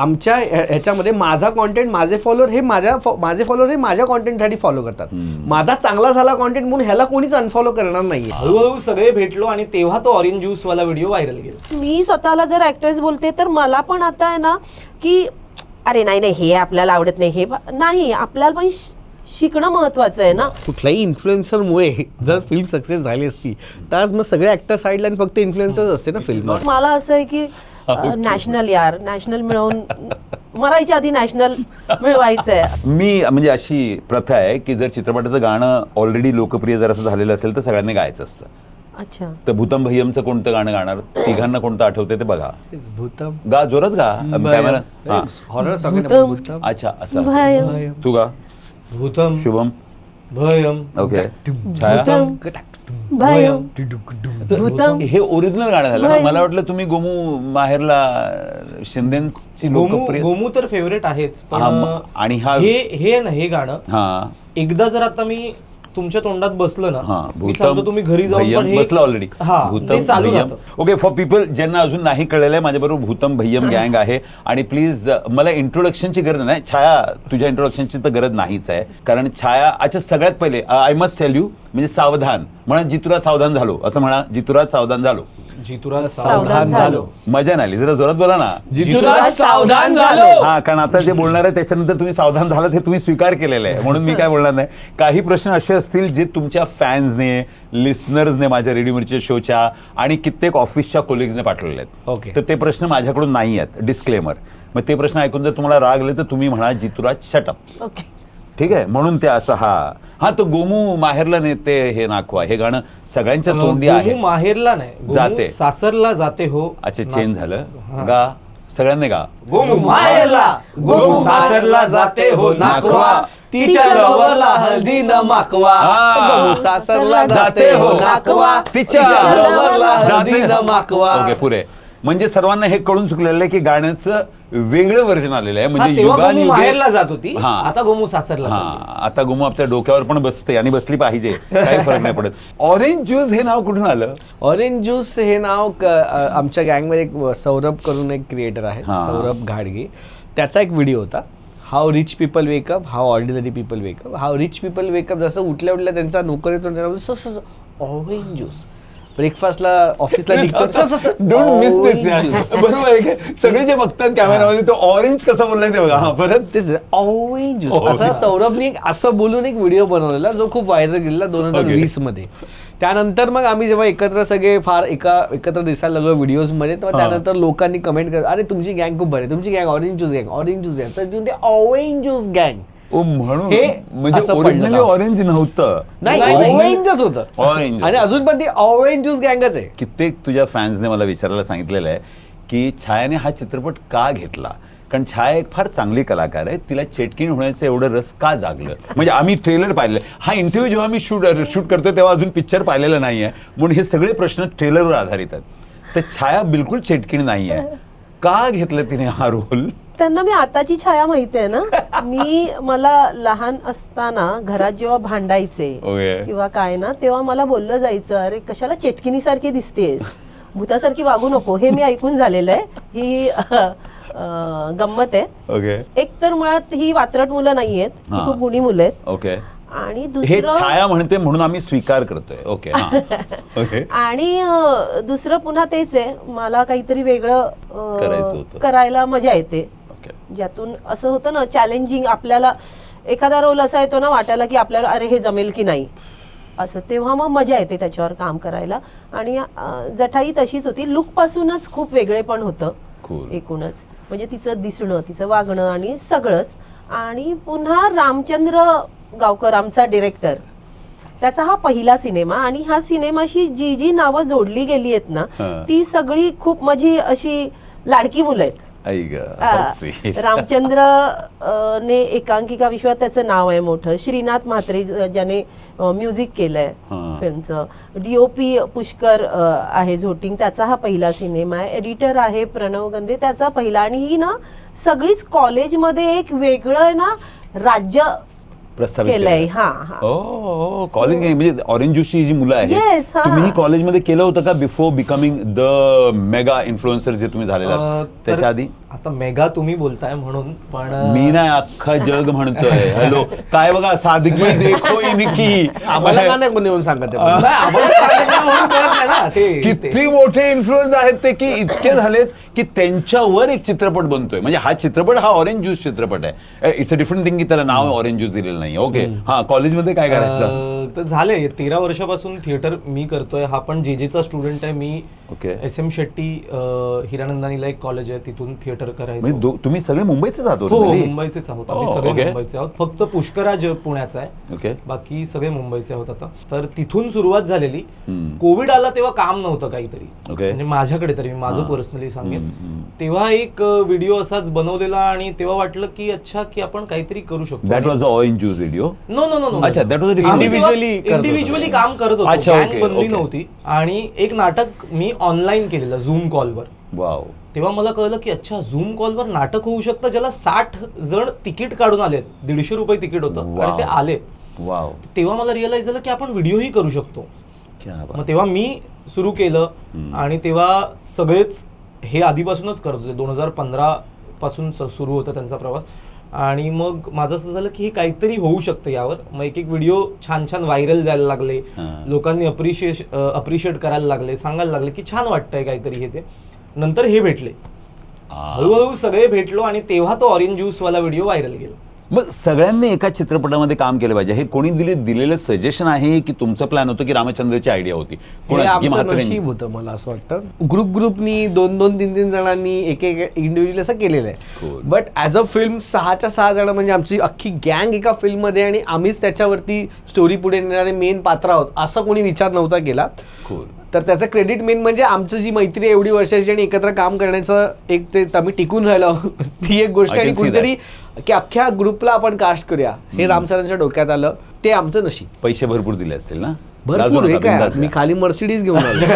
आमच्या ह्याच्यामध्ये माझा कॉन्टेंट माझे फॉलोअर हे माझ्या कॉन्टेंटसाठी फॉलो करतात. माझा चांगला झाला कॉन्टेंट म्हणून ह्याला कोणीच अनफॉलो करणार नाहीये. हळूहळू सगळे भेटलो आणि तेव्हा तो ऑरेंज ज्यूस वाला व्हिडिओ व्हायरल गेला. मी स्वतःला जर ऍक्ट्रेस बोलते तर मला पण आता आहे ना की अरे नाही नाही हे आपल्याला आवडत नाही, हे नाही, आपल्याला पण शिकणं महत्वाचं आहे ना. कुठल्याही इन्फ्लुएन्सरमुळे जर फिल्म सक्सेस झाली असती तर आज मग सगळे ऍक्टर साईडला आणि फक्त इन्फ्लुएन्सर्स असते ना फिल्म. मला असं आहे की नॅशनल मिळवून मरायच्या आधी नॅशनल मिळवायचंय. मी म्हणजे अशी प्रथा आहे की जर चित्रपटाचं गाणं ऑलरेडी लोकप्रिय जर असं झालेलं असेल तर सगळ्यांनी गायचं असतं. अच्छा, तर भूतम भय्यमचं कोणतं गाणं गाणार, तिघांना कोणतं आठवते ते बघा. भूतम गा, जोरात गा. कॅमेरा. हा. Horror song. अच्छा, असं भयम. तू गा. भूतम शुभम. भयम. ओके. छाया. भयम भूतम. हे ओरिजिनल गाणं झालं ना. मला वाटलं तुम्ही गोमू माहेरला शिंदेची लोकप्रिय. गोमू तर फेवरेट आहेच, पण आणि हा हे गाणं हा एकदा जर आता मी तुमच्या तोंडात बसलं ना, मी भूतम सांगतो तुम्ही घरी जाऊन पण हे बसलं ऑलरेडी. ते चालू राहतं. ओके, फॉर पीपल ज्यांना अजून नाही कळलेलं आहे, माझ्याबरोबर भूतम भय्यम गँग आहे. आणि प्लीज मला इंट्रोडक्शनची गरज नाही. छाया, तुझ्या इंट्रोडक्शनची तर गरज नाहीच आहे, कारण छाया. अच्छा, सगळ्यात पहिले आय मस्ट टेल यू, म्हणजे सावधान म्हणा, जितुराज सावधान झालो असं म्हणा. जितुराज सावधान झालो. जितुराज सावधान झालो. मजा नाही आली, जरा जोरात बोला ना. जितुराज सावधान झालो. हा, कारण आता जे बोलणार आहे त्याच्यानंतर तुम्ही सावधान झालात हे तुम्ही स्वीकार केलेलं आहे, म्हणून मी काय बोलणार नाही. काही प्रश्न असे असतील जे तुमच्या फॅन्सने, लिस्नर्सने माझ्या रेडिओ मिरची शोच्या आणि कित्येक ऑफिसच्या कोलिग्सने पाठवलेले आहेत. ओके. तर ते प्रश्न माझ्याकडून नाही आहेत, डिस्क्लेमर. मग ते प्रश्न ऐकून जर तुम्हाला राग आले तर तुम्ही म्हणा जितुराज शटअप. ओके, ठीक आहे, म्हणून ते असं. हा तो गोमू माहेरला नेते हे नाखवा, हे गाणं सगळ्यांच्या तोंडी आहे. गोमू माहेरला नाही, जाते. गोमू सासरला जाते हो. अच्छा, चेंज झालं. गा, सगळ्यांनी गा. गोमू माहेरला, गोमू सासरला जाते हो नाकवा, तिच्या लवरला हळदी न माकवा. गोमू सासरला जाते हो नाकवा, तिच्या लवरला हळदी न माकवा. ओके, पुरे. म्हणजे सर्वांना हे कळून चुकलेलं आहे की गाण्याचं वेगळं व्हर्जन आलेलं आहे. म्हणजे तेव्हा गोमू युगानुयुगे- माहेरला जात होती, हा. आता गोमू सासरला जाते. आता गोमू आपल्या डोक्यावर पण बसते आणि बसली पाहिजे, काही फरक नाही पडत. ऑरेंज ज्यूस हे नाव कुठून आलं? ऑरेंज ज्यूस हे नाव आमच्या गँगमध्ये एक सौरभ करून एक क्रिएटर आहे, सौरभ घाडगे. त्याचा एक व्हिडिओ होता, how rich people wake up, how ordinary people wake up. How rich people wake up, जसं उठल्या उठल्या त्यांचा नोकर येतो ऑरेंज ज्यूस. ब्रेकफास्टला ऑफिसला निघतो, डोंट मिस दिस. बरोबर आहे का? सगळे जे बघतात कॅमेरामध्ये तो ऑरेंज कसा बोललाय ते बघा. हा, परत ऑरेंज ज्यूस असा सौरभने एक असं बोलून एक व्हिडिओ बनवलेला जो खूप व्हायरल गेलेला 2020 मध्ये. त्यानंतर मग आम्ही जेव्हा एकत्र सगळे फार एकत्र दिसायला लागलो व्हिडिओज मध्ये, तेव्हा त्यानंतर लोकांनी कमेंट करत, अरे तुमची गँग खूप बरी, तुमची गँग ऑरेंज ज्यूस गँग, ऑरेंज ज्यूस गँग. तर ते ऑरेंज ज्यूस गँग म्हणून हे म्हणजे असं ओरिजिनली पडलं. ऑरेंज नव्हतं, नाही, ऑरेंजच होतं. ऑरेंज. आणि अजून पण ती ऑरेंज ज्यूस गँगच आहे. कित्येक तुझ्या फॅन्सने मला विचारायला सांगितलेलं आहे की छायाने हा चित्रपट का घेतला, कारण छाया एक फार चांगली कलाकार आहे, तिला चेटकीण होण्याचं एवढं रस का जागलं. म्हणजे आम्ही ट्रेलर पाहिलं, हा इंटरव्ह्यू जेव्हा मी शूट करतोय तेव्हा अजून पिक्चर पाहिलेलं नाही आहे, म्हणून हे सगळे प्रश्न ट्रेलरवर आधारित आहेत. तर छाया बिलकुल चेटकीण नाही आहे. का घेतलं तिने हा रोल? त्यांना मी आताची छाया माहिती आहे ना. मला लहान असताना घरात जेव्हा भांडायचे किंवा काय ना, तेव्हा मला बोललं जायचं, अरे कशाला चेटकिनीसारखी दिसतेस, भूतासारखी वागू नको. हे मी ऐकून झालेलं आहे. ही गंमत आहे. ओके. एक तर मुळात ही वात्रट मुलं नाहीयेत, ही खूप गुणी मुलं आहेत. ओके. आणि हे दुसरं छाया म्हणते म्हणून आम्ही स्वीकार करतोय. ओके. ओके. आणि दुसरं पुन्हा तेच आहे, मला काहीतरी वेगळं करायचं होतं. करायला मजा येते, ज्यातून असं होतं ना चॅलेंजिंग. आपल्याला एखादा रोल असा येतो ना वाटायला की आपल्याला अरे हे जमेल की नाही असं, तेव्हा मग मजा येते त्याच्यावर काम करायला. आणि जठाई तशीच होती, लुक पासूनच खूप वेगळे पण होतं एकूणच. म्हणजे तिचं दिसणं, तिचं वागणं आणि सगळंच. आणि पुन्हा रामचंद्र गावकर आमचा डिरेक्टर, त्याचा हा पहिला सिनेमा. आणि हा सिनेमाशी जी जी नावं जोडली गेली आहेत ना, ती सगळी खूप माझी अशी लाडकी मुलं आहेत. रामचंद्र ने एकांकिका विश्वात त्याचं नाव आहे मोठं. श्रीनाथ म्हात्रे ज्याने म्युझिक केलंय फिल्मचं. DOP पुष्कर आहे झोटिंग, त्याचा हा पहिला सिनेमा आहे. एडिटर आहे प्रणव गंधे, त्याचा पहिला. आणि ही ना सगळीच कॉलेजमध्ये एक वेगळं ना राज्य केलंय. कॉलेज म्हणजे ऑरेंज ज्यूसची जी मुलं आहेत, तुम्ही कॉलेजमध्ये केलं होतं का before becoming the mega influencer जे तुम्ही झालेला त्याच्या आधी? आता मेगा तुम्ही बोलताय म्हणून, पण मी नाही अख्खा जग म्हणतोय. हॅलो काय बघा, सादगी देखो इनकी. आम्हाला का नाही कोणी येऊन सांगत आहे? नाही, आम्हाला सांगितलं म्हणून कळत नाही ना ते. किती मोठे इन्फ्लुएन्स आहेत ते, की इतके झालेत की त्यांच्यावर एक चित्रपट बनतोय. म्हणजे हा चित्रपट हा ऑरेंज ज्यूस चित्रपट आहे. इट्स अ डिफरंट थिंग की त्याला नाव ऑरेंज ज्यूस दिलेलं नाही. ओके, हा कॉलेजमध्ये काय करायचं? तर झाले 13 वर्षापासून थिएटर मी करतोय. हा पण जेजेचा स्टुडंट आहे मी. ओके. SM शेट्टी हिरानंदानीला एक कॉलेज आहे, तिथून थिएटर करायचं. म्हणजे तुम्ही सगळे मुंबईचेच आहात हो, originally? मुंबईचेच आहोत आम्ही, Oh, सगळे okay. मुंबईचे आहोत. फक्त पुष्कराज पुण्याचा आहे, ओके. बाकी सगळे मुंबईचे आहोत आता. तर तिथून सुरुवात झालेली. कोविड आला तेव्हा काम नव्हतं काहीतरी, ओके. म्हणजे माझ्याकडे तरी, मी माझं पर्सनली सांगेन. तेव्हा एक व्हिडिओ असाच बनवलेला आणि तेव्हा वाटलं की अच्छा की आपण काहीतरी करू शकतो. That was a orange juice video. No no no no. अच्छा, that was a different- individually काम करत होतो, अच्छा, गँग okay, बनली okay. नव्हती. आणि एक नाटक मी ऑनलाईन केलेलं झूम कॉलवर. वाव. तेव्हा मला कळलं की अच्छा झूम कॉलवर नाटक होऊ शकतं ज्याला 60 जण तिकीट काढून आलेत. 150 रुपये तिकीट होतं आणि ते आलेत. वाव. तेव्हा मला रिअलाइज झालं की आपण व्हिडिओही करू शकतो. क्या बात. मग तेव्हा मी सुरू केलं आणि तेव्हा सगळेच हे आधीपासूनच करत होते. 2015 पासून सुरू होता त्यांचा प्रवास. आणि मग माझं असं झालं की हे काहीतरी होऊ शकतं यावर. मग एक एक व्हिडिओ छान छान व्हायरल जायला लागले, लोकांनी अप्रिशिएट करायला लागले, सांगायला लागले की छान वाटतंय काहीतरी हे ते. नंतर हे भेटले, हळूहळू सगळे भेटलो आणि तेव्हा तो ऑरेंज ज्यूस वाला व्हिडिओ व्हायरल गेला. मग सगळ्यांनी एका चित्रपटामध्ये काम केलं पाहिजे. हे कोणी दिलेलं सजेशन आहे की तुमचं प्लॅन होतं की रामचंद्रची आयडिया होती? हे कोणाची? की आमचं म्हात्रेंची? नशीब होतं मला असं वाटतं. ग्रुपनी 2-2-3-3 जणांनी एक इंडिव्हिज्युअल असं केलेलं आहे. Cool. But as a film 6 जण म्हणजे आमची अख्खी गँग एका फिल्ममध्ये आणि आम्हीच त्याच्यावरती स्टोरी पुढे नेणारे मेन पात्र आहोत असं कोणी विचार नव्हता केला. Cool. तर त्याचं क्रेडिट मेन म्हणजे आमचं जी मैत्री आहे एवढी वर्षाची आणि एकत्र काम करण्याचं एक ते आम्ही टिकून राहिलो ती एक गोष्ट. I can आणि see कुठेतरी की अख्ख्या ग्रुपला आपण कास्ट करूया हे रामसरांच्या डोक्यात आलं. ते आमचं नशीब. पैसे भरपूर दिले असतील ना? भरपूर. हे लाजू नका, काय बिनधास्त मी राहा. खाली मर्सिडीज घेऊन आलो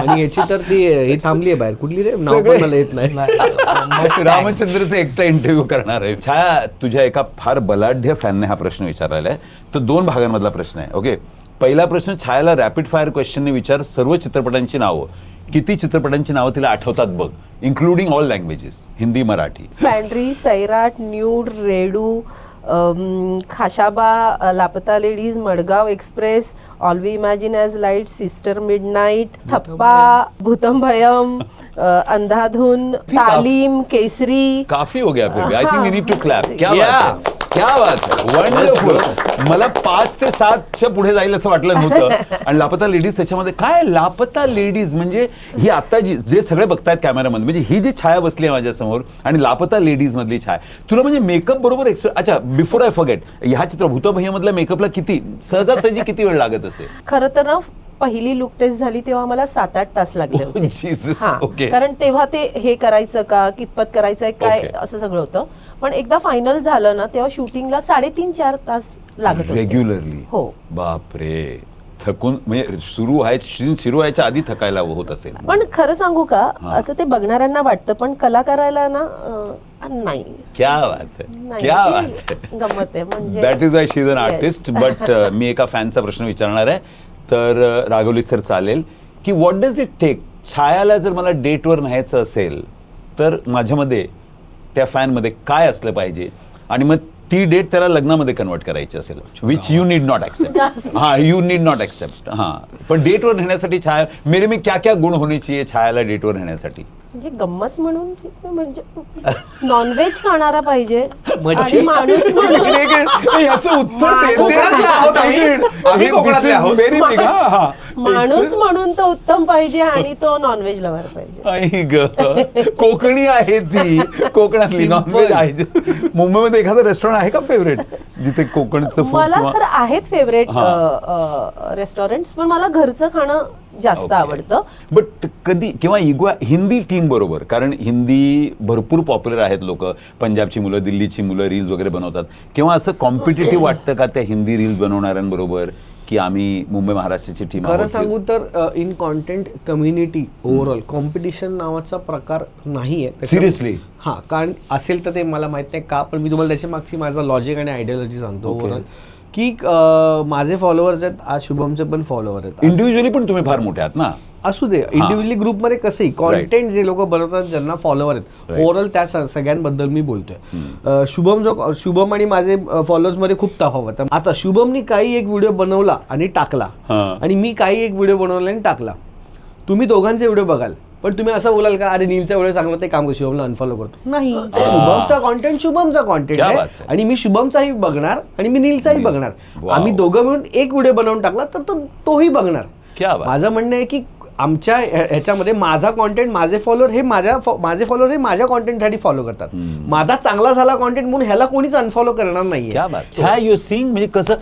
आणि याची तर ती हे थांबली आहे बाहेर. कुठली रे नाव पण मला येत नाही. रामचंद्रचा एकटा इंटरव्ह्यू करणार आहे. छाया, तुझ्या एका फार बलाढ्य फॅनने हा प्रश्न विचारलेला आहे. तो 2 भागांमधला प्रश्न आहे. ओके, पहिला प्रश्न छायाला रॅपिड फायर क्वेश्चनने विचार. सर्व चित्रपटांची नावं, किती चित्रपटांची नावं तिला आठवतात बघ, including all languages, Hindi, Marathi. Fandry, Sairat, Nude, Redu, Khashaba, Laapataa Ladies, Madgaon Express, All We Imagine As Light, Sister Midnight, Thappa, भूतम भयम, अंधाधुन, तालीम, केसरी. काफी हो गया फिर भी. I think we need to clap. क्या Yeah. बात है, क्या बात है, वंडरफुल. मला 5 ते 7च्या पुढे जाईल असं वाटलं नव्हतं. आणि लापता लेडीज त्याच्यामध्ये काय, लापता लेडीज म्हणजे ही आता जे सगळे बघतायत कॅमेरामध्ये, म्हणजे ही जी छाया बसली आहे माझ्यासमोर आणि लापता लेडीज मधली छाया, तुला म्हणजे मेकअप बरोबर अच्छा बिफोर आय फॉरगेट, ह्या चित्र भूतभय्यामधल्या मेकअपला किती सहजासहजी किती वेळ लागत असेल? खरं तर ना पहिली लुक टेस्ट झाली तेव्हा मला 7-8 तास लागले होते. Jesus, हा, okay. कारण तेव्हा ते हे करायचं का, कितपत करायचंय काय, Okay. असं सगळं होतं. पण एकदा फायनल झालं ना तेव्हा शूटिंगला 3.5-4 तास लागत होते. रेग्युलरली? हो. बापरे, थकून म्हणजे सुरू व्हायच्या आधी थकायला होत असेल. पण खरं सांगू का, हा. असं ते बघणाऱ्यांना वाटतं पण कलाकाराला ना नाही. क्या बात है, नाही, क्या ती बात है. गंमत आहे म्हणजे. That is why she is an Yes. Artist. But मी एका फॅनचा प्रश्न विचारणार आहे, तर राघवली सर चालेल की व्हॉट डज इट टेक, छायाला जर मला डेटवर न्यायचं असेल तर माझ्यामध्ये त्या फॅनमध्ये काय असलं पाहिजे, आणि मग ती डेट त्याला लग्नामध्ये कन्वर्ट करायची असेल, which you need not accept. हा, यू नीड नॉट ऍक्सेप्ट. हा, पण डेटवर नेण्यासाठी छाया मेरे में क्या क्या गुण होने चाहिए छायाला डेटवर नेण्यासाठी? म्हणजे गंमत म्हणून म्हणजे नॉनव्हेज खाणारा पाहिजे मच्छी? आणि माणूस म्हणून याचं उत्तर कोकणातले आहोत आम्ही कोकणातले आहोत. Very big. हा, माणूस म्हणून तो उत्तम पाहिजे आणि तो नॉनव्हेज लवर पाहिजे. आई ग, कोकणी आहे ती, कोकणातली नॉनव्हेज आहे. मुंबईमध्ये एखादं रेस्टॉरंट आहे का फेवरेट जिथे कोकणचं फूड? मला तर आहेत फेवरेट रेस्टॉरंट्स, पण मला घरचं खाणं जास्त आवडतं. बट कधी किंवा इगो हिंदी टीम बरोबर, कारण हिंदी भरपूर पॉप्युलर आहेत लोक, पंजाबची मुलं, दिल्लीची मुलं रील्स वगैरे बनवतात, किंवा असं कॉम्पिटेटिव्ह वाटतं का त्या हिंदी रील्स बनवणाऱ्यांबरोबर की आम्ही मुंबई महाराष्ट्राची टीम? खरं सांगू तर in content community overall competition नावाचा प्रकार नाही आहे. सिरियसली? हां, कारण असेल तर ते मला माहित नाही का, पण मी तुम्हाला त्याच्या मागची माझा लॉजिक आणि आयडियोलॉजी सांगतो. ओव्हरऑल की माझे फॉलोअर्स आहेत, आज शुभमचे पण फॉलोअर आहेत. इंडिव्हिज्युअली पण तुम्ही फार मोठे आहात ना. असू दे, इंडिव्हिज्युअली ग्रुपमध्ये कसंही कॉन्टेंट जे लोक बनवतात ज्यांना फॉलोअर आहेत, ओव्हरऑल त्या सगळ्यांबद्दल मी बोलतोय. शुभम आणि माझे फॉलोअर्स मध्ये खूप तफावत आहे. आता शुभमनी काही एक व्हिडिओ बनवला आणि टाकला, आणि मी काही एक व्हिडिओ बनवला आणि टाकला. तुम्ही दोघांचे व्हिडिओ बघाल, पण तुम्ही असं बोलाल का अरे नीलचा व्हिडिओ चांगला, ते काम शुभमला अनफॉलो करतो? नाही, शुभमचा कॉन्टेंट आहे आणि मी शुभमचाही बघणार आणि मी नीलचाही बघणार. आम्ही दोघं मिळून एक व्हिडिओ बनवून टाकला तर तोही बघणार. माझं म्हणणं आहे की आमच्या ह्याच्यामध्ये माझा कॉन्टेंट, माझे फॉलोअर हे माझ्या कॉन्टेंटसाठी फॉलो करतात. माझा चांगला झाला कॉन्टेंट म्हणून ह्याला कोणीच अनफॉलो करणार नाहीये. यू सीइंग म्हणजे कसं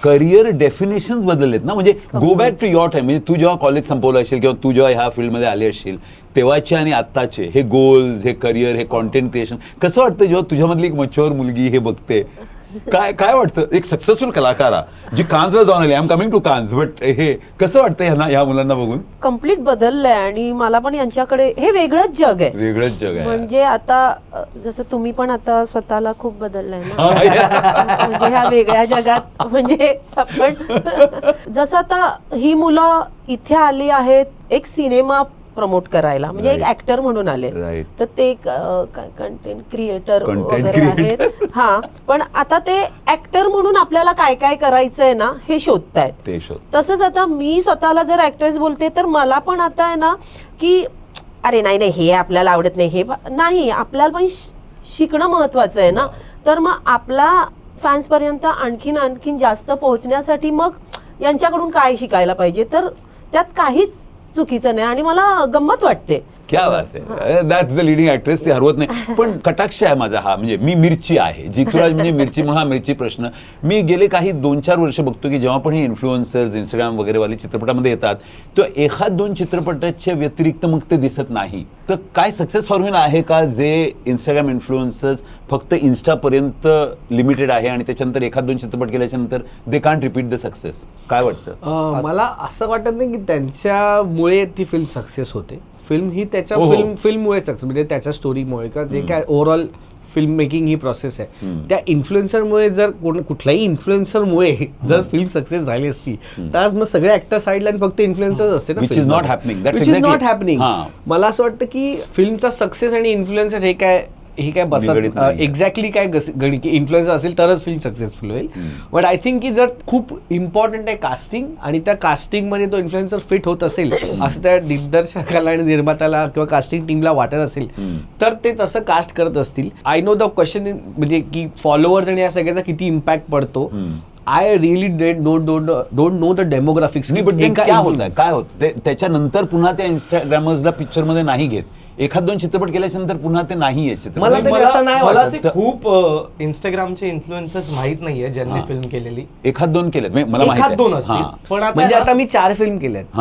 करिअर डेफिनेशन्स बदललेत ना. म्हणजे go back to your time, म्हणजे तू जेव्हा कॉलेज संपवलं असेल किंवा तू जेव्हा ह्या फील्डमध्ये आली असशील तेव्हाचे आणि आत्ताचे हे गोल्स, हे करिअर, हे कॉन्टेंट क्रिएशन, कसं वाटतं जेव्हा तुझ्यामधली एक मच्युअर मुलगी हे बघते? काय वाटतं एक सक्सेसफुल कलाकारा जी कान्सला जाऊन आली, I am coming to Cannes, but हे कसं वाटतं ह्यांना, ह्या मुलांना बघून? कम्प्लीट बदललंय आणि मला पण यांच्याकडे हे वेगळंच जग आहे. वेगळंच जग आहे. म्हणजे आता जसं तुम्ही पण आता स्वतःला खूप बदललाय ना. म्हणजे ह्या वेगळ्या जगात म्हणजे आपण जसं आता ही मुलं इथे आली आहेत एक सिनेमा प्रमोट करायला, म्हणजे एक ऍक्टर म्हणून आले, तर ते कंटेंट क्रिएटर वगैरे आहेत. हा, पण आता ते ऍक्टर म्हणून आपल्याला काय काय करायचंय ना हे शोधतायत. तसंच आता मी स्वतःला जर ऍक्ट्रेस बोलते तर मला पण आता आहे ना की अरे नाही हे आपल्याला आवडत नाही, हे नाही, आपल्याला पण शिकणं महत्वाचं आहे ना. तर मग आपला फॅन्स पर्यंत आणखीन जास्त पोहोचण्यासाठी मग यांच्याकडून काय शिकायला पाहिजे, तर त्यात काहीच चुकीचं नाही आणि मला गंमत वाटते. क्या बात आहे, दॅट्स द लिडिंग ऍक्ट्रेस, ती हरवत नाही. पण कटाक्ष आहे माझा हा, म्हणजे मी मिरची आहे जितूराज, म्हणजे मिरची म्हणून हा मिरची प्रश्न मी गेले काही 2-4 वर्ष बघतो की जेव्हा पण हे इन्फ्लुएन्सर्स इंस्टाग्राम वगैरे वाले चित्रपटामध्ये येतात तर एखाद 2 चित्रपटाच्या व्यतिरिक्त मग ते दिसत नाही. तर काय सक्सेस फॉर्म्युला आहे का जे इंस्टाग्राम इन्फ्लुएन्सर्स फक्त इन्स्टापर्यंत लिमिटेड आहे आणि त्याच्यानंतर एखाद 2 चित्रपट केल्याच्या नंतर they can't repeat the success? काय वाटतं? मला असं वाटत नाही की त्यांच्यामुळे ती फिल्म सक्सेस होते. फिल्म ही त्याच्या फिल्ममुळे सक्सेस, म्हणजे त्याच्या स्टोरीमुळे किंवा जे काय ओव्हरऑल फिल्म मेकिंग ही प्रोसेस आहे त्या इन्फ्लुएन्सरमुळे. जर कुठल्याही इन्फ्लुएन्सरमुळे जर फिल्म सक्सेस झाली असती तर आज मग सगळे ऍक्टर साईडला आणि फक्त इन्फ्लुएन्सर असते ना. Which is not happening. मला असं वाटतं की फिल्मचा सक्सेस आणि इन्फ्लुएन्सर हे काय बसत एक्झॅक्टली काय गणित की इन्फ्लुएन्सर असेल तरच फिल्म सक्सेसफुल होईल. बट आय थिंक की जर खूप इम्पॉर्टंट आहे कास्टिंग आणि त्या कास्टिंगमध्ये तो इन्फ्लुएन्सर फिट होत असेल असं त्या दिग्दर्शकाला आणि निर्मात्याला किंवा कास्टिंग टीमला वाटत असेल तर ते तसं कास्ट करत असतील. आय नो द क्वेश्चन म्हणजे की फॉलोअर्स आणि या सगळ्याचा किती इम्पॅक्ट पडतो. I really don't know the demographics. काय होतं त्याच्यानंतर पुन्हा त्या इंस्टाग्रामर्सला पिक्चरमध्ये नाही घेत. एखाद 2 चित्रपट केल्याच्या नंतर पुन्हा ते नाही आहेत चित्रपट. मला खूप इंस्टाग्रामचे इन्फ्लुएन्सर्स माहित नाहीये ज्यांनी फिल्म केलेली. एखाद 2 केलेत मला एखाद 2 असतील, पण म्हणजे आता मी 4 फिल्म केल्यात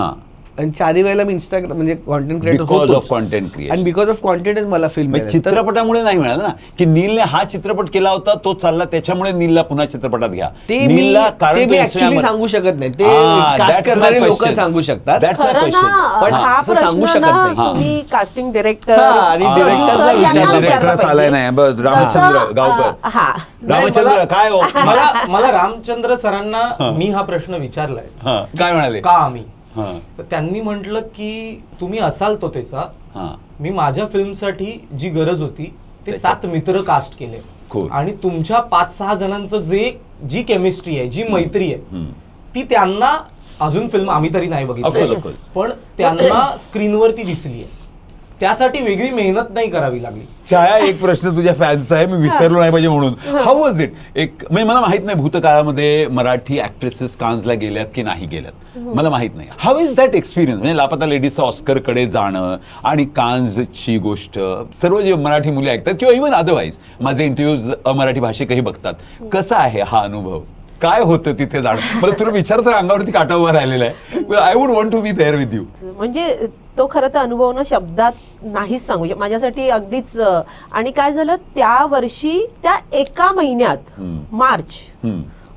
आणि 4 वेळेला मी इंस्टाग्राम म्हणजे content creator because of content creation आणि बिकॉज ऑफ कॉन्टेंटच मला फिल्म चित्रपटामुळे नाही मिळालं ना की नीलने हा चित्रपट केला होता तो चालला त्याच्यामुळे नीलला पुन्हा चित्रपटात घ्या. ते मी ऍक्च्युअली सांगू शकत नाही, ते कास्ट करणारे लोक सांगू शकतात. पण हा सांगू शकत नाही. तुम्ही कास्टिंग डायरेक्टर आणि डिरेक्टर आलाय नाही रामचंद्र गावकर. रामचंद्र काय हो मला रामचंद्र सरांना मी हा प्रश्न विचारलाय काय म्हणाले का आम्ही, तर त्यांनी म्हटलं की तुम्ही असाल तो त्याचा, मी माझ्या फिल्मसाठी जी गरज होती ते 7 मित्र कास्ट केले आणि तुमच्या 5-6 जणांचं जी केमिस्ट्री आहे, जी मैत्री आहे ती त्यांना अजून फिल्म आम्ही तरी नाही बघितली पण त्यांना स्क्रीनवरती दिसली आहे. त्यासाठी वेगळी मेहनत नाही करावी लागली. छाया, एक प्रश्न तुझ्या फॅन्सचा आहे, मी विसरलो नाही पाहिजे म्हणून. How was it? एक म्हणजे मला माहित नाही भूतकाळामध्ये मराठी ऍक्ट्रेसेस कान्सला गेल्यात की नाही गेल्यात, मला माहित नाही. How is that experience? म्हणजे लापता लेडीजचं ऑस्करकडे जाणं आणि कान्सची गोष्ट, सर्व जे मराठी मुली ऐकतात किंवा इव्हन अदरवाईज माझे इंटरव्ह्यूज मराठी भाषिकही बघतात, कसा आहे हा अनुभव? काय होतं तिथे जाणं? मला तुला विचारतं अंगावरती काटा उभा राहिलेला आहे. I would want to be there with you. म्हणजे तो खरं तर अनुभव ना शब्दात नाहीच सांगू शकत माझ्यासाठी अगदीच. आणि काय झालं त्या वर्षी त्या एका महिन्यात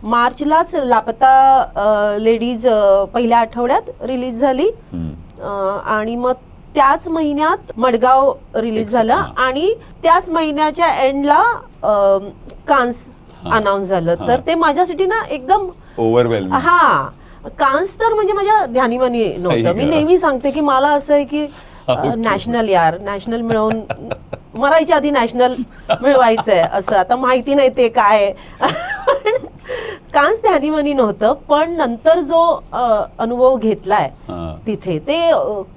मार्चलाच लापता लेडीज पहिल्या आठवड्यात रिलीज झाली आणि मग त्याच महिन्यात मडगाव रिलीज झाला आणि त्याच महिन्याच्या एंडला कान्स अनाऊन्स झालं तर ते माझ्यासाठी ना एकदम ओव्हरवेल्म. हा कान्स तर म्हणजे माझ्या ध्यानीमनी नव्हतं. मी नेहमी सांगते की मला असं आहे की नॅशनल नॅशनल मिळवून मरायच्या आधी नॅशनल मिळवायचंय असं. आता माहिती नाही ते काय कान्स ध्यानीमनी नव्हतं, पण नंतर जो अनुभव घेतलाय तिथे ते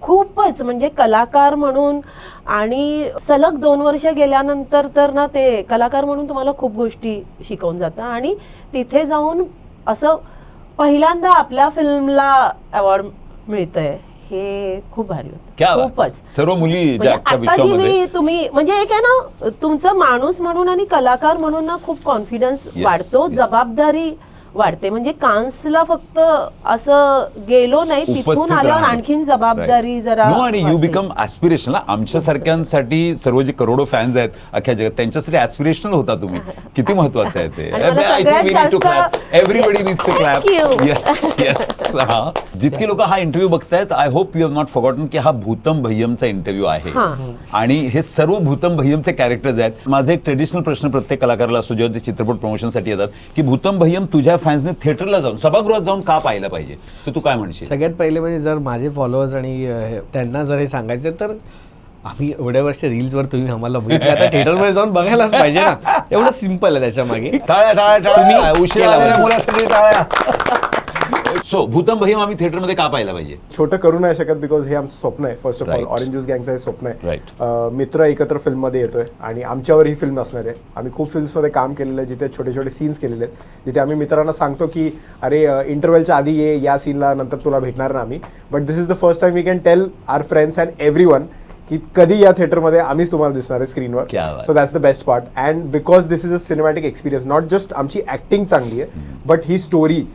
खूपच म्हणजे कलाकार म्हणून आणि सलग 2 वर्ष गेल्यानंतर तर ना ते कलाकार म्हणून तुम्हाला खूप गोष्टी शिकवून जातं. आणि तिथे जाऊन असं पहिल्यांदा आपल्या फिल्मला अवॉर्ड मिळतंय हे खूप भारी होतं. खूपच सर्व मुली म्हणजे आता जी मी तुम्ही म्हणजे एक आहे ना तुमचं माणूस म्हणून आणि कलाकार म्हणून ना खूप कॉन्फिडन्स वाढतो, जबाबदारी वाढते. म्हणजे कान्सला फक्त असं गेलो नाही, तिथून आल्यावर आणखीन जबाबदारी जरा. आणि यू बिकम ऍस्पिरेशनल. आमच्या सारख्यांसाठी सर्व जे करोडो फॅन्स आहेत अख्ख्या जगात त्यांच्यासाठी ऍस्पिरेशनल होता तुम्ही. किती महत्वाचं आहे ते. I think we need to clap. Everybody needs to clap. Yes yes. जितके लोक हा इंटरव्ह्यू बघतायत I hope you have not forgotten की हा भूतम भय्यमचा इंटरव्ह्यू आहे आणि हे सर्व भूतम भय्यमचे कॅरेक्टर्स आहेत. माझा एक ट्रेडिशनल प्रश्न प्रत्येक कलाकाराला असतो जेव्हा ते चित्रपट प्रमोशनसाठी येतात की भूतम भय्यम तुझ्या फॅन्सने थिएटरला जाऊन सभागृहात जाऊन का पाहायला पाहिजे, तर तू काय म्हणशील? सगळ्यात पहिले म्हणजे जर माझे फॉलोअर्स आणि त्यांना जर हे सांगायचं तर आम्ही एवढ्या वर्ष रील्सवर तुम्ही आम्हाला बघितलं, आता थिएटरमध्ये जाऊन बघायलाच पाहिजे ना. एवढं सिम्पल आहे त्याच्या मागे. टाळ्या टाळ्या टाळ्या. उशिरा आलेल्या मुलासाठी टाळ्या. सो भूतम भय्यम आम्ही थिएटरमध्ये का पाहायला पाहिजे? छोटं करू नाही शकत बिकॉज हे आमचं स्वप्न आहे. First of all Right. Orange juice गँगचं हे स्वप्न आहे. Right. मित्र एकत्र फिल्ममध्ये येतोय आणि आमच्यावर ही फिल्म असणार आहे. आम्ही खूप फिल्म्समध्ये काम केलेलं आहे जिथे छोटे छोटे सीन्स केलेले आहेत, जिथे आम्ही मित्रांना सांगतो की अरे इंटरव्हलच्या आधी ये, या सीनला नंतर तुला भेटणार ना आम्ही. But this is the first time we can tell our friends and everyone की कधी या थिएटरमध्ये आम्हीच तुम्हाला दिसणार आहे स्क्रीनवर. So that's the best part. And because this is a cinematic experience, not just आमची ॲक्टिंग चांगली आहे बट ही स्टोरी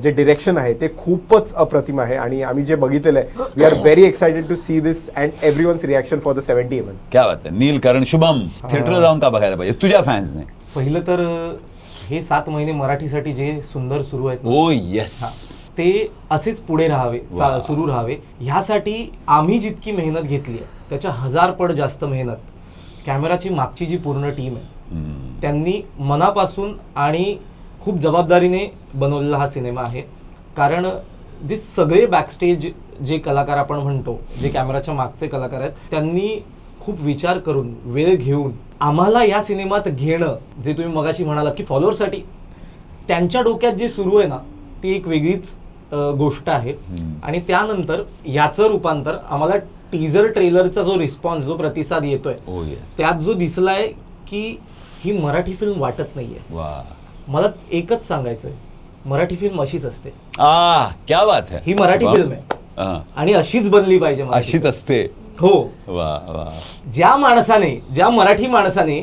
जे डिरेक्शन आहे ते खूपच अप्रतिम आहे आणि आम्ही जे बघितलेलं आहे we are very excited to see this and everyone's reaction for the 70mm. क्या बात आहे. नील, कारण शुभम थिएटरला जाऊन का बघायला पाहिजे तुझ्या फॅन्सने? पहिलं तर हे 7 महिने मराठीसाठी जे सुंदर सुरू आहेत ओ येस, ते असेच पुढे राहावे, सुरू राहावे. ह्यासाठी आम्ही जितकी मेहनत घेतली आहे त्याच्या 1000 पट जास्त मेहनत कॅमेराची मागची जी पूर्ण टीम आहे त्यांनी मनापासून आणि खूप जबाबदारीने बनवलेला हा सिनेमा आहे. कारण जे सगळे बॅकस्टेज जे कलाकार आपण म्हणतो, जे कॅमेराच्या मागचे कलाकार आहेत, त्यांनी खूप विचार करून वेळ घेऊन आम्हाला या सिनेमात घेणं, जे तुम्ही मगाशी म्हणालात की फॉलोअर्ससाठी त्यांच्या डोक्यात जे सुरू आहे ना ती एक वेगळीच गोष्ट आहे. आणि त्यानंतर याचं रूपांतर आम्हाला टीजर ट्रेलरचा जो रिस्पॉन्स, जो प्रतिसाद येतोय त्यात जो दिसलाय की ही मराठी फिल्म वाटत नाहीये. मला एकच सांगायचंय, मराठी फिल्म अशीच असते. क्या बात है. ही मराठी फिल्म आहे आणि अशीच बनली पाहिजे. अशीच असते. हो. वा वा. ज्या मराठी माणसाने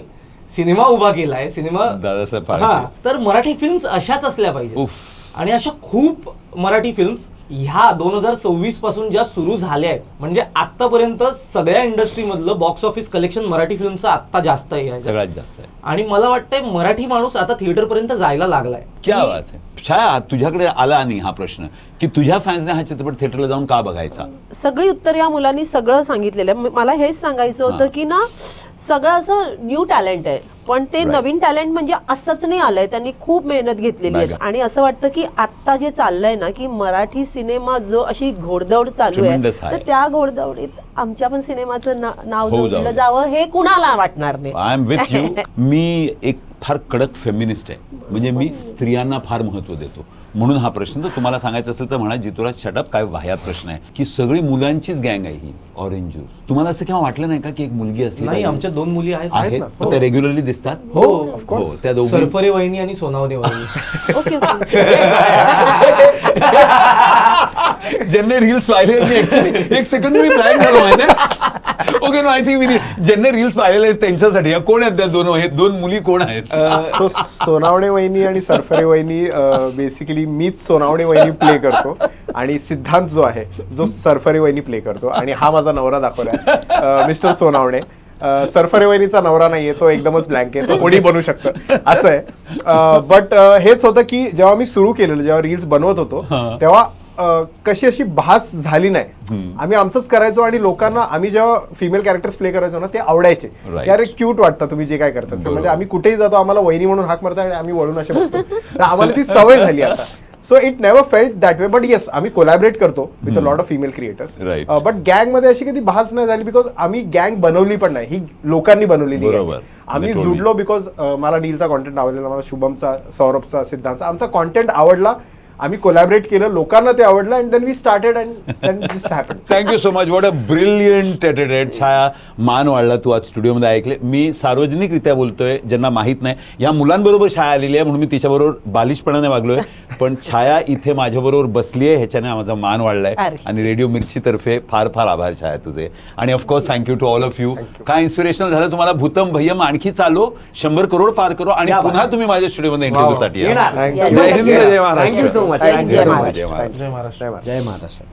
सिनेमा उभा केलाय, सिनेमा दादासाहेब फाळके, तर मराठी फिल्म्स अशाच असल्या पाहिजे. आणि अशा खूप मराठी फिल्म्स ह्या 2026 पासून ज्या सुरू झाल्या आहेत, म्हणजे आतापर्यंत सगळ्या इंडस्ट्रीमधलं बॉक्स ऑफिस कलेक्शन मराठी फिल्मचं आत्ता जास्त आहे, सगळ्यात जास्त आहे. आणि मला वाटतंय मराठी माणूस आता थिएटर पर्यंत जायला लागलाय. क्या बात आहे. छाया, तुझ्याकडे आला नाही हा प्रश्न की तुझ्या फॅन्सने हा चित्रपट थिएटरला जाऊन का बघायचा? सगळी उत्तर या मुलांनी सगळं सांगितलेलं आहे. मला हेच सांगायचं होतं की ना सगळं असं न्यू टॅलेंट आहे, पण ते नवीन टॅलेंट म्हणजे असंच नाही आलंय, त्यांनी खूप मेहनत घेतलेली आहे. आणि असं वाटतं की आता जे चाललंय ना की मराठी सिनेमा जो अशी घोडदौड चालू आहे, तर त्या घोडदौडीत आमच्या पण सिनेमाचं नाव जोडलं जावं हे कुणाला वाटणार नाही. I am with you. मी एक फार कडक फेमिनिस्ट आहे, म्हणजे मी स्त्रियांना फार महत्व देतो. म्हणून हा प्रश्न, तर तुम्हाला सांगायचं असेल तर म्हणा जितूराज शटअप, काय वाह्यात प्रश्न आहे की सगळी मुलांचीच गँग आहे ही ऑरेंज ज्यूस. तुम्हाला असं केव्हा वाटलं नाही का की एक मुलगी असली? नाही, आमच्या 2 मुली आहेत. पण त्या रेग्युलरली दिसतात. हो, त्या दोघी सरफरे वहिनी आणि सोनावणे वहिनी. ओके. ज्यांनी रील्स पाहिले, एक सेकंड मी ब्लँक झालो माहिती आहे. ओके, नो आय थिंक ज्यांनी रील्स पाहिलेले आहेत त्यांच्यासाठी कोण आहेत त्या दोन मुली कोण आहेत? सो सोनावणे वहिनी आणि सरफरे वहिनी, बेसिकली मीच सोनावणे वहिनी प्ले करतो आणि सिद्धांत जो आहे जो सरफरे वहिनी प्ले करतो. आणि हा माझा नवरा दाखवलाय, मिस्टर सोनावणे. सरफरे वहिनीचा नवरा नाहीये, तो एकदमच ब्लँक आहे, तो कोणी बनू शकतं असं आहे. बट हेच होतं की जेव्हा मी सुरू केलेलं, जेव्हा रील्स बनवत होतो तेव्हा कशी अशी भास झाली नाही. आम्ही आमचंच करायचो आणि लोकांना आम्ही जेव्हा फिमेल कॅरेक्टर्स प्ले करायचो ना ते आवडायचे. Right. की अरे क्यूट वाटतं तुम्ही जे काय करतात. म्हणजे आम्ही कुठेही जातो आम्हाला वहिनी म्हणून हाक मारता आणि आम्ही वळून असे बसतो. तर आम्हाला ती सवय झाली आता. So it never felt that way. But yes आम्ही कोलॅबरेट करतो with a lot of female creators. Right. But गँग मध्ये अशी कधी भास नाही झाली बिकॉज आम्ही गँग बनवली पण नाही. ही लोकांनी बनवलेली gang. बरोबर. आम्ही They told me. जुडलो बिकॉज मला डीलचा कॉन्टेंट आवडलेला, मला शुभमचा, सौरभचा, सिद्धांतचा आमचा कॉन्टेंट आवडला. आम्ही कोलॅबरेट केलं, लोकांना ते आवडलं and then we started and just happen. Thank you so much. What a brilliant edited. Chhaya, मान वाढला तू आज स्टुडिओमध्ये ऐकले. मी सार्वजनिकरित्या बोलतोय, ज्यांना माहीत नाही, या मुलांबरोबर छाया आलेली आहे म्हणून मी तिच्याबरोबर बालिशपणाने वागलोय. पण छाया इथे माझ्याबरोबर बसली आहे ह्याच्याने माझा मान वाढलाय. अरे. आणि रेडिओ मिर्चीतर्फे फार फार आभार छाया तुझे. आणि of course thank you to all of you. काय इन्स्पिरेशनल झालं तुम्हाला. भूतम भय्यम आणखी चालू, 100 करोड पार करू आणि पुन्हा तुम्ही माझ्या स्टुडिओमध्ये इंटरव्ह्यूसाठी या. येणार. जय हिंद, जय महाराष्ट्र. Thank you so much. जय महाराष्ट्र. जय महाराष्ट्र. जय महाराष्ट्र. जय महाराष्ट्र.